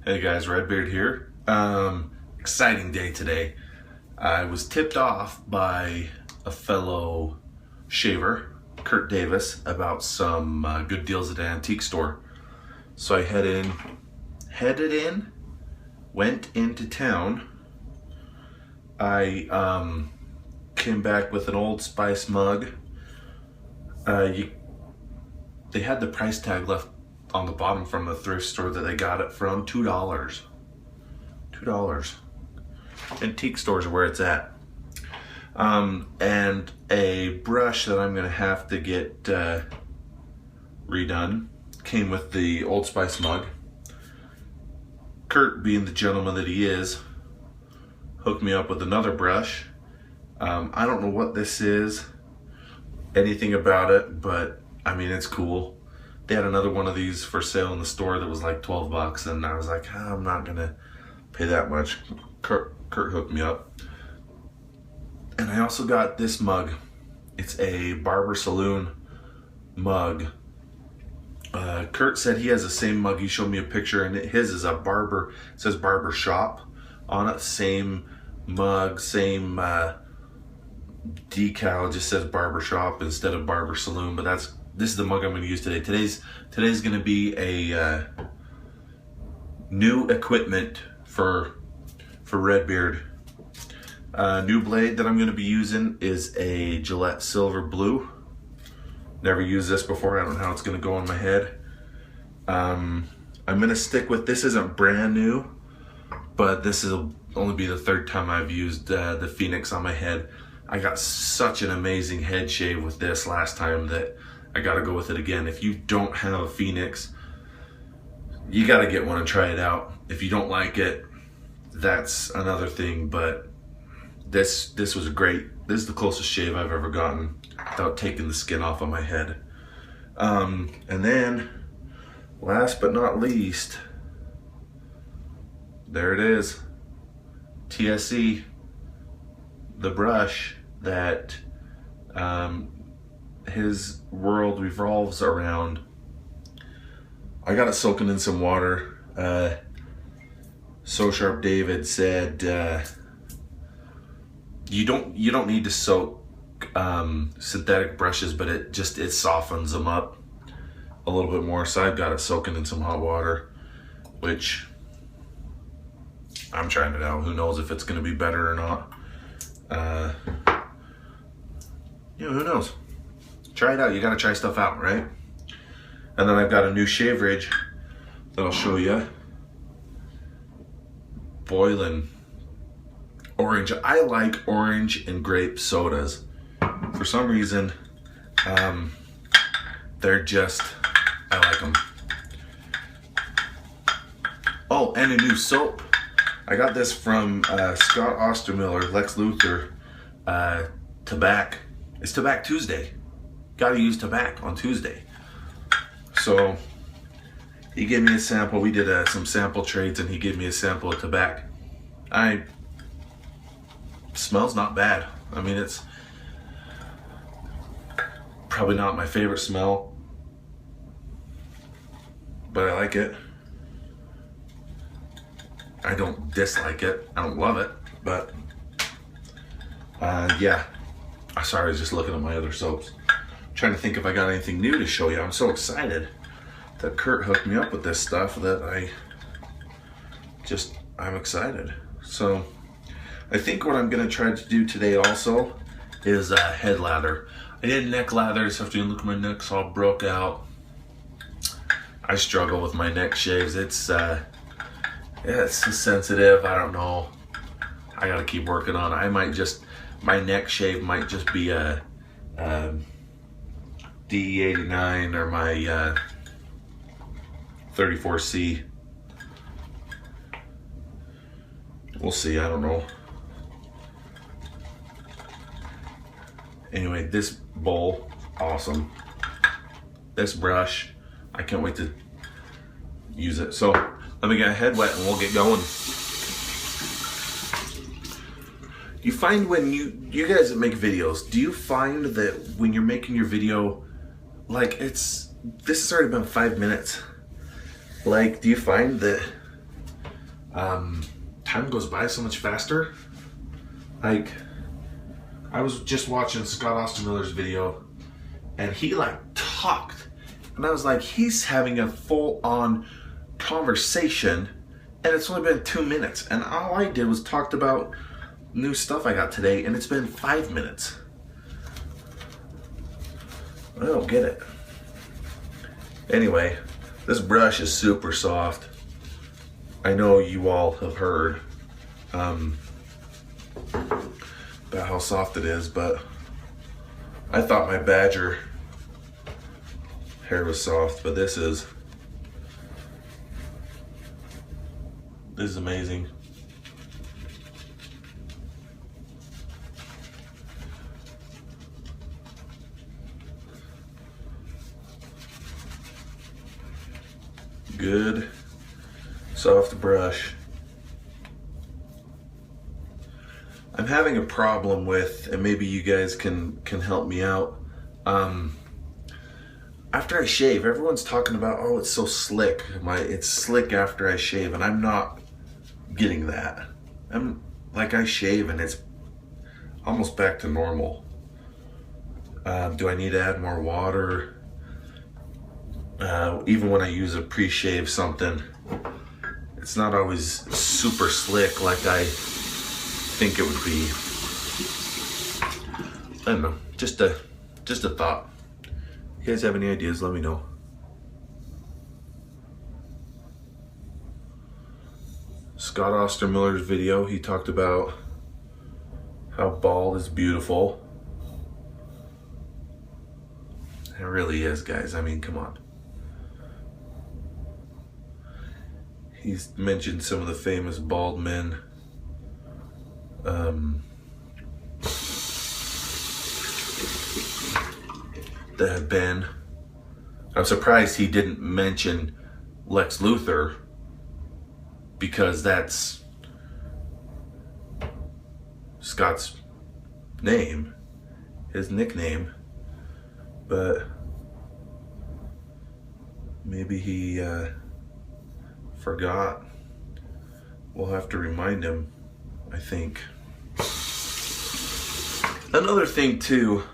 Hey guys, Redbeard here. Exciting day today. I was tipped off by a fellow shaver, Kurt Davis, about some good deals at the antique store. So I went into town. I came back with an Old Spice mug. They had the price tag left on the bottom from the thrift store that they got it from, $2. Antique stores are where it's at. And a brush that I'm gonna have to get redone came with the Old Spice mug. Kurt, being the gentleman that he is, hooked me up with another brush. I don't know what this is, anything about it, but I mean, it's cool. They had another one of these for sale in the store that was like 12 bucks, and I was like, I'm not gonna pay that much. Kurt hooked me up. And I also got this mug. It's a barber saloon mug. Kurt said he has the same mug. He showed me a picture, and his is a barber, it says barber shop on it. Same mug, same decal, it just says barber shop instead of barber saloon, but this is the mug I'm going to use today. Today's going to be a new equipment for Redbeard. New blade that I'm going to be using is a Gillette Silver Blue. Never used this before. I don't know how it's going to go on my head. I'm going to stick with, this isn't brand new, but this will only be the third time I've used the Phoenix on my head. I got such an amazing head shave with this last time that I gotta go with it again. If you don't have a Phoenix, you gotta get one and try it out. If you don't like it, that's another thing, but this was great. This is the closest shave I've ever gotten without taking the skin off of my head. And then, last but not least, there it is. TSE, the brush that his world revolves around. I got it soaking in some water. So Sharp David said you don't need to soak synthetic brushes, but it softens them up a little bit more. So I've got it soaking in some hot water, which I'm trying it out. Who knows if it's going to be better or not? Who knows? Try it out. You gotta try stuff out, right? And then I've got a new shave ridge that I'll show you. Boylan orange. I like orange and grape sodas. For some reason, they're just, I like them. Oh, and a new soap. I got this from Scott Ostermiller, Lex Luthor, Tabac. It's Tabac Tuesday. Gotta use Tabac on Tuesday. So he gave me a sample. We did some sample trades, and he gave me a sample of Tabac. Smells not bad. I mean, it's probably not my favorite smell, but I like it. I don't dislike it. I don't love it, but yeah. Sorry, I was just looking at my other soaps. Trying to think if I got anything new to show you. I'm so excited that Kurt hooked me up with this stuff that I'm excited. So I think what I'm gonna try to do today also is head lather. I did neck lather this afternoon. Look, my neck's all broke out. I struggle with my neck shaves. It's sensitive. I don't know. I gotta keep working on it. My neck shave might just be a DE89 or my 34C. We'll see, I don't know. Anyway, this bowl, awesome. This brush, I can't wait to use it. So let me get a head wet and we'll get going. You find when you guys that make videos, do you find that when you're making your video, like this has already been 5 minutes. Like, do you find that Time goes by so much faster. Like, I was just watching Scott Ostermiller's video, and he like talked, and I was like, he's having a full-on conversation, and it's only been 2 minutes, and all I did was talked about new stuff I got today, and it's been 5 minutes. I don't get it. Anyway, this brush is super soft. I know you all have heard about how soft it is, but I thought my Badger hair was soft, but this is amazing. Good soft brush. I'm having a problem with, and maybe you guys can help me out. After I shave, everyone's talking about, oh, it's so slick. It's slick after I shave, and I'm not getting that. I'm like, I shave and it's almost back to normal. Do I need to add more water? Even when I use a pre-shave something, it's not always super slick like I think it would be. I don't know, just a thought. You guys have any ideas, let me know. Scott Ostermiller's video, he talked about how bald is beautiful. It really is, guys. I mean, come on. He's mentioned some of the famous bald men. That have been. I'm surprised he didn't mention Lex Luthor, because that's Scott's name, his nickname, but maybe he forgot. We'll have to remind him, I think. Another thing too,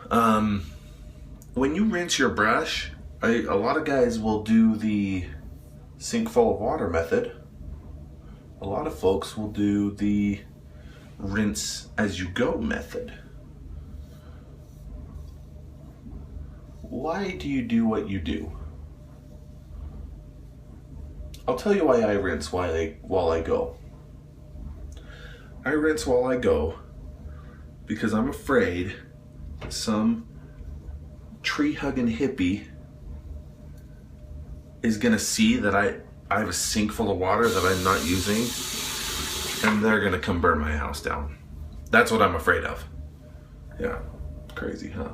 when you rinse your brush, a lot of guys will do the sink full of water method. A lot of folks will do the rinse as you go method. Why do you do what you do? I'll tell you why I rinse while I go. I rinse while I go because I'm afraid some tree-hugging hippie is gonna see that I have a sink full of water that I'm not using, and they're gonna come burn my house down. That's what I'm afraid of. Yeah, crazy, huh?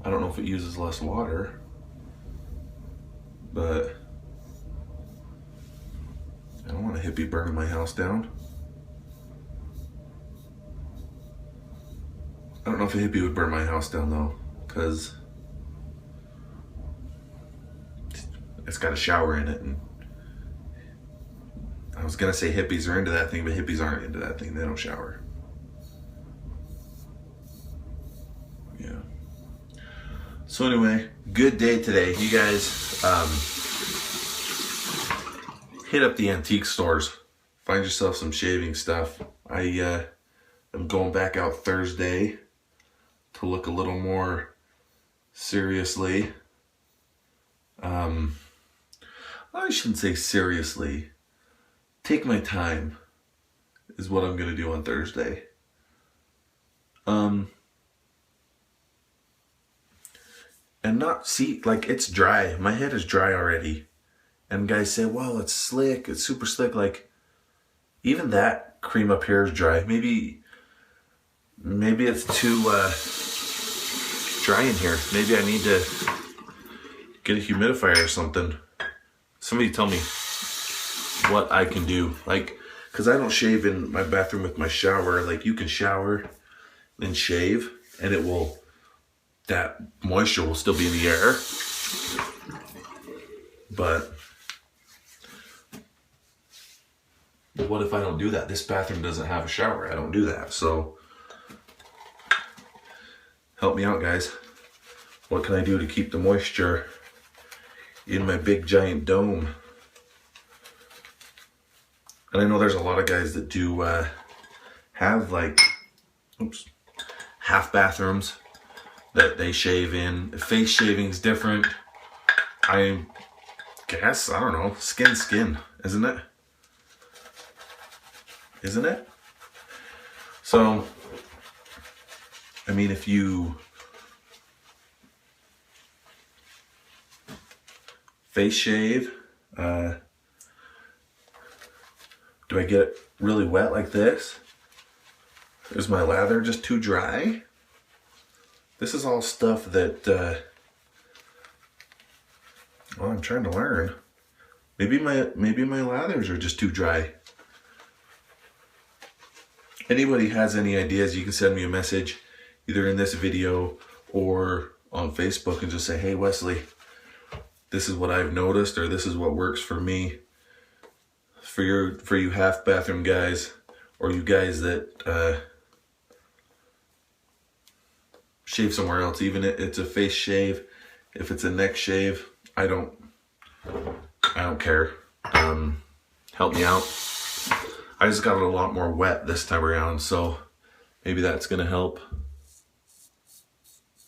I don't know if it uses less water, but I don't want a hippie burning my house down. I don't know if a hippie would burn my house down though, because it's got a shower in it, and I was gonna say hippies are into that thing, but hippies aren't into that thing. They don't shower. Yeah. So anyway, good day today. You guys hit up the antique stores. Find yourself some shaving stuff. I am going back out Thursday to look a little more seriously. I shouldn't say seriously. Take my time is what I'm gonna do on Thursday. And not see, like, it's dry. My head is dry already. And guys say, well, it's slick, it's super slick. Like, even that cream up here is dry. Maybe it's too dry in here. Maybe I need to get a humidifier or something. Somebody tell me what I can do. Like, because I don't shave in my bathroom with my shower. Like, you can shower and shave, and it will, that moisture will still be in the air. But What if I don't do that? This bathroom doesn't have a shower. I don't do that. So help me out, guys. What can I do to keep the moisture in my big giant dome? And I know there's a lot of guys that do have like, half bathrooms that they shave in. Face shaving's different. I guess, I don't know, skin, isn't it? Isn't it? So, I mean, if you face shave, do I get it really wet like this? Is my lather just too dry? This is all stuff that, well, I'm trying to learn. Maybe my lathers are just too dry. Anybody has any ideas, you can send me a message either in this video or on Facebook and just say, hey Wesley, this is what I've noticed, or this is what works for me. For you half bathroom guys, or you guys that shave somewhere else, even if it's a face shave, if it's a neck shave, I don't care. Help me out. I just got it a lot more wet this time around, so maybe that's gonna help.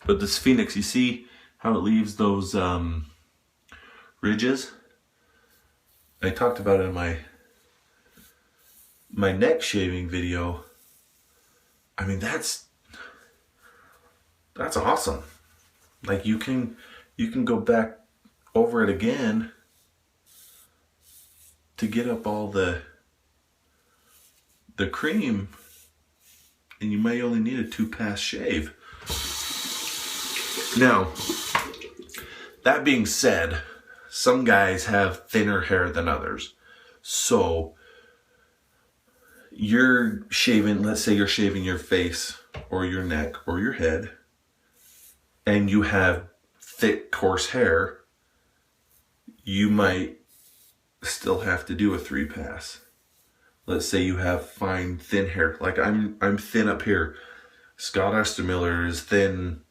But this Phoenix, you see how it leaves those ridges? I talked about it in my neck shaving video. I mean, that's awesome. Like you can go back over it again to get up all the cream, and you might only need a 2-pass shave. Now, that being said, some guys have thinner hair than others. So you're shaving, let's say you're shaving your face or your neck or your head, and you have thick, coarse hair, you might still have to do a 3-pass. Let's say you have fine, thin hair. Like I'm thin up here. Scott Ostermiller is thin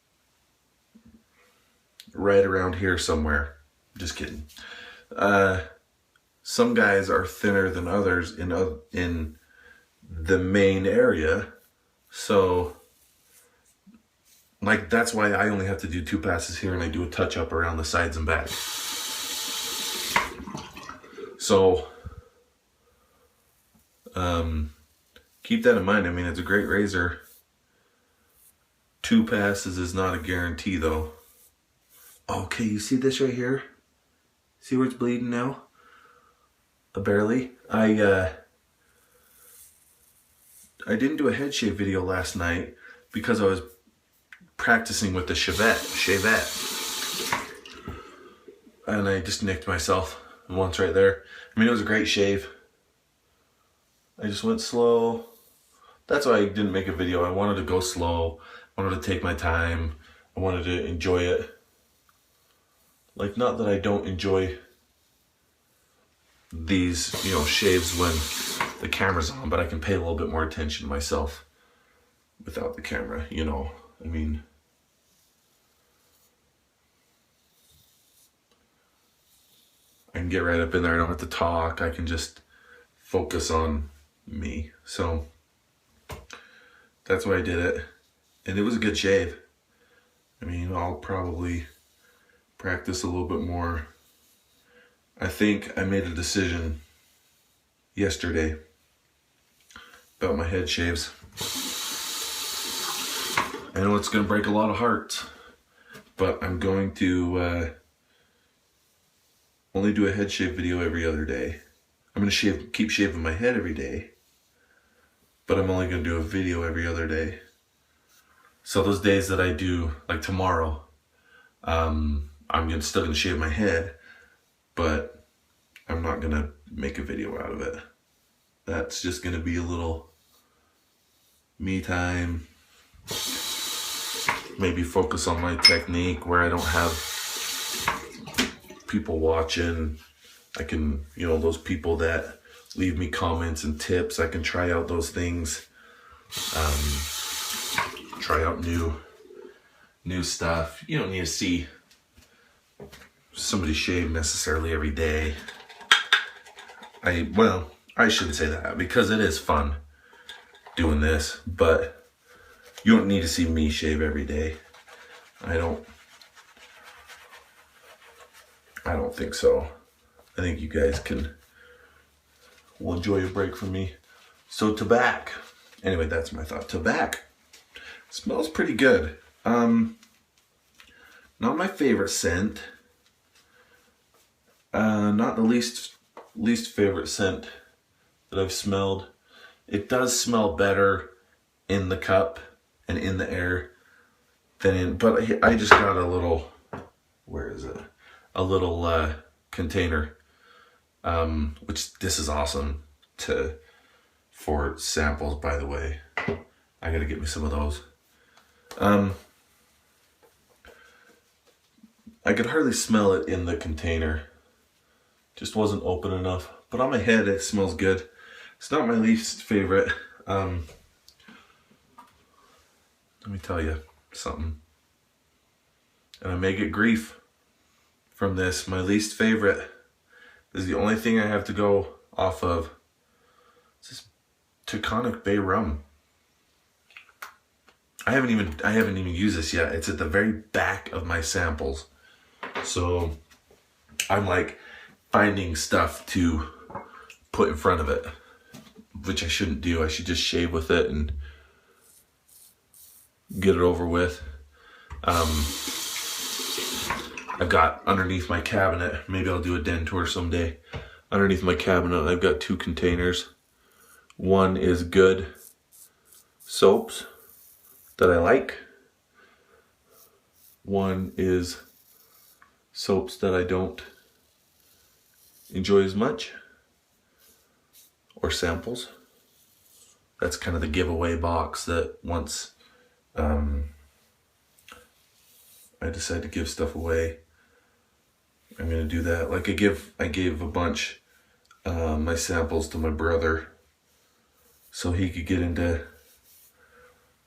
right around here somewhere. Just kidding. Some guys are thinner than others in the main area. So, like, that's why I only have to do 2 passes here, and I do a touch up around the sides and back. So, keep that in mind. I mean, it's a great razor. 2 passes is not a guarantee, though. Okay, you see this right here? See where it's bleeding now? Barely. I didn't do a head shave video last night because I was practicing with the shavette. And I just nicked myself once right there. I mean, it was a great shave. I just went slow. That's why I didn't make a video. I wanted to go slow. I wanted to take my time. I wanted to enjoy it. Like, not that I don't enjoy these, shaves when the camera's on, but I can pay a little bit more attention to myself without the camera, I mean, I can get right up in there. I don't have to talk. I can just focus on me. So that's why I did it. And it was a good shave. I mean, I'll probably practice a little bit more. I think I made a decision yesterday about my head shaves. I know it's going to break a lot of hearts, but I'm going to only do a head shave video every other day. I'm going to keep shaving my head every day, but I'm only going to do a video every other day. So those days that I do, like tomorrow, I'm still going to shave my head, but I'm not going to make a video out of it. That's just going to be a little me time. Maybe focus on my technique where I don't have people watching. I can, those people that leave me comments and tips. I can try out those things. Try out new stuff. You don't need to see somebody shave necessarily every day. I shouldn't say that, because it is fun doing this, but you don't need to see me shave every day. I don't think so. I think you guys will enjoy a break from me. So Tabac. Anyway, that's my thought. Tabac smells pretty good. Not my favorite scent. Not the least favorite scent that I've smelled. It does smell better in the cup and in the air than in, but I just got a little, where is it? A little container, which this is awesome for samples, by the way. I gotta get me some of those. I could hardly smell it in the container. Just wasn't open enough. But on my head, it smells good. It's not my least favorite. Let me tell you something. And I may get grief from this. My least favorite is the only thing I have to go off of. It's this Taconic Bay rum. I haven't even used this yet. It's at the very back of my samples. So I'm like finding stuff to put in front of it, which I shouldn't do. I should just shave with it and get it over with. I've got underneath my cabinet, maybe I'll do a den tour someday. Underneath my cabinet, I've got 2 containers. One is good soaps that I like. One is soaps that I don't enjoy as much, or samples. That's kind of the giveaway box that once I decide to give stuff away, I'm gonna do that. Like I gave a bunch my samples to my brother so he could get into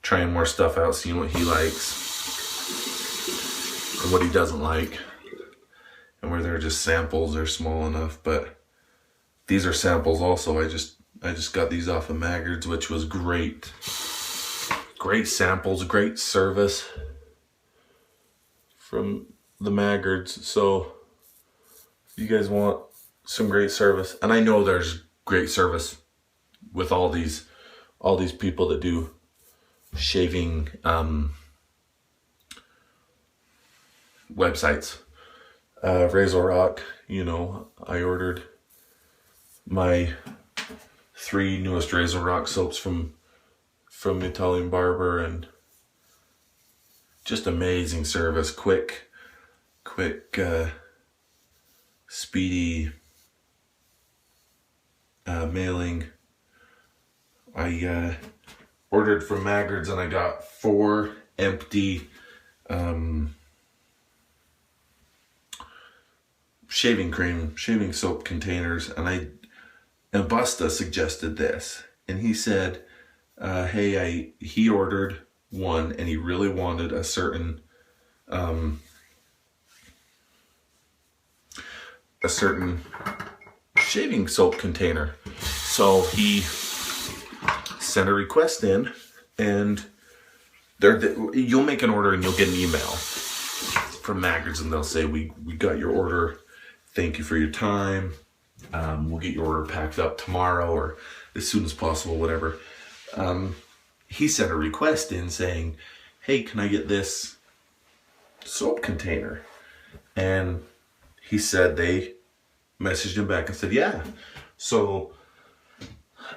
trying more stuff out, seeing what he likes and what he doesn't like. And where they're just samples, they're small enough, but these are samples also. I just got these off of Maggards, which was great. Great samples, great service from the Maggards. So if you guys want some great service, and I know there's great service with all these people that do shaving websites. Razor Rock, you know, I ordered my 3 newest Razor Rock soaps from Italian Barber, and just amazing service, quick, speedy mailing. I ordered from Maggards and I got 4 empty shaving soap containers, and Busta suggested this, and he said, hey, he ordered one and he really wanted a certain shaving soap container. So he sent a request in, and you'll make an order and you'll get an email from Maggards, and they'll say, we got your order. Thank you for your time. We'll get your order packed up tomorrow or as soon as possible, whatever. He sent a request in saying, hey, can I get this soap container? And he said they messaged him back and said, yeah. So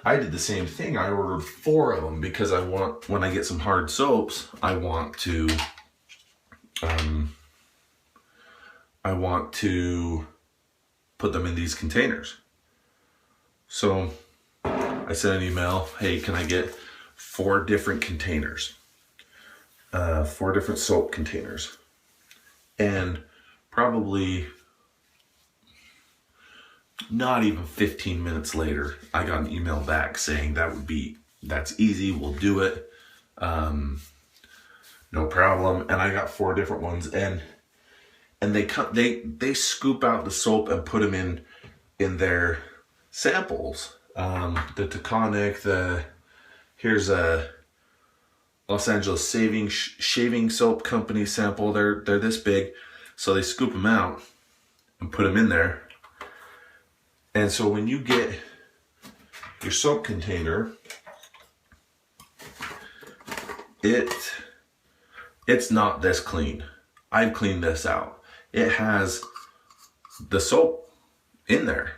I did the same thing. I ordered 4 of them because when I get some hard soaps, I want to put them in these containers. So I sent an email, hey, can I get 4 different containers? 4 different soap containers. And probably Not even 15 minutes later, I got an email back saying that's easy, we'll do it. No problem. And I got 4 different ones, and they scoop out the soap and put them in their samples. The Taconic, here's a Los Angeles shaving soap company sample. They're this big, so they scoop them out and put them in there. And so when you get your soap container, it's not this clean. I've cleaned this out. It has the soap in there.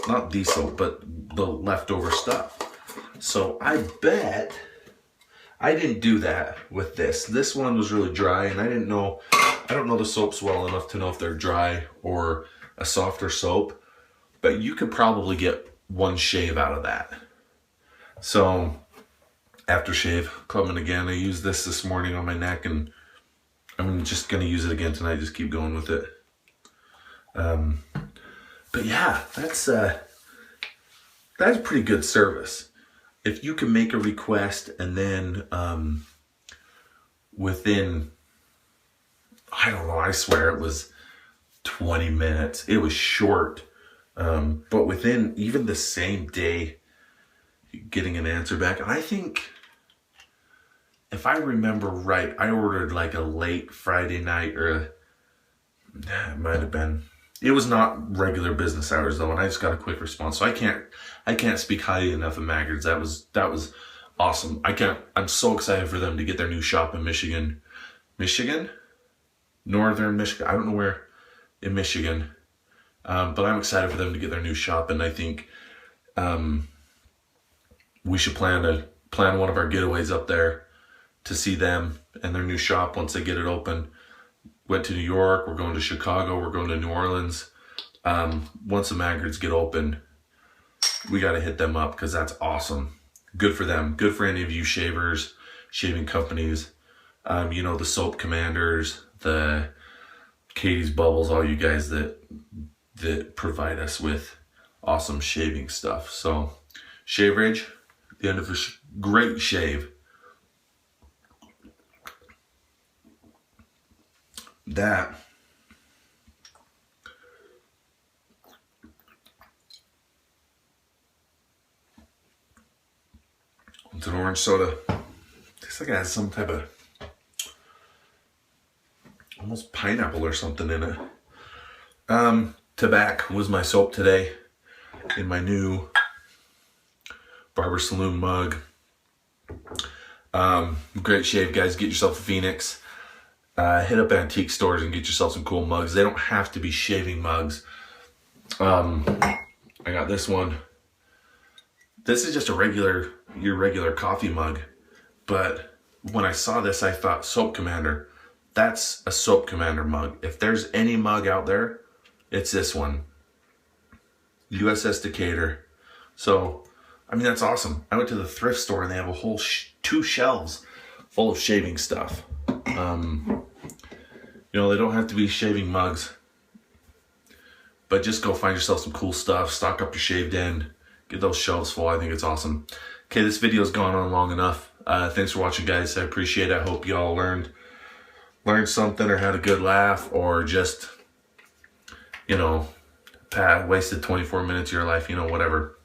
Not the soap, but the leftover stuff. So I bet I didn't do that with this. This one was really dry, and I don't know the soaps well enough to know if they're dry or a softer soap. But you could probably get 1 shave out of that. So, aftershave, Clubman again. I used this morning on my neck, and I'm just going to use it again tonight. Just keep going with it. But yeah, that's pretty good service. If you can make a request and then within, I don't know, I swear it was 20 minutes. It was short. But within even the same day, getting an answer back. And I think, if I remember right, I ordered like a late Friday night, or it might have been. It was not regular business hours though, and I just got a quick response. So I can't speak highly enough of Maggards. That was awesome. I'm so excited for them to get their new shop in Michigan, Northern Michigan. I don't know where in Michigan. But I'm excited for them to get their new shop, and I think we should plan one of our getaways up there to see them and their new shop once they get it open. Went to New York, we're going to Chicago, we're going to New Orleans. Once the Maggards get open, we got to hit them up because that's awesome. Good for them. Good for any of you shavers, shaving companies. The Soap Commanders, the Katie's Bubbles, all you guys that provide us with awesome shaving stuff. So, Shave Ridge, the end of a great shave. That it's an orange soda. Tastes like it has some type of almost pineapple or something in it. Tabac was my soap today in my new Barber Saloon mug. Great shave, guys. Get yourself a Phoenix. Hit up antique stores and get yourself some cool mugs. They don't have to be shaving mugs. I got this one. This is just your regular coffee mug. But when I saw this, I thought Soap Commander. That's a Soap Commander mug. If there's any mug out there, it's this one. USS Decatur. So, I mean, that's awesome. I went to the thrift store and they have a whole 2 shelves full of shaving stuff. They don't have to be shaving mugs. But just go find yourself some cool stuff. Stock up your shaved end. Get those shelves full. I think it's awesome. Okay, this video's gone on long enough. Thanks for watching, guys. I appreciate it. I hope you all learned something or had a good laugh or just, wasted 24 minutes of your life, whatever.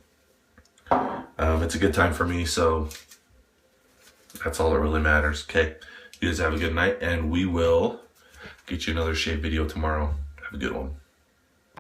It's a good time for me, so that's all that really matters. Okay, you guys have a good night, and we will get you another shave video tomorrow. Have a good one.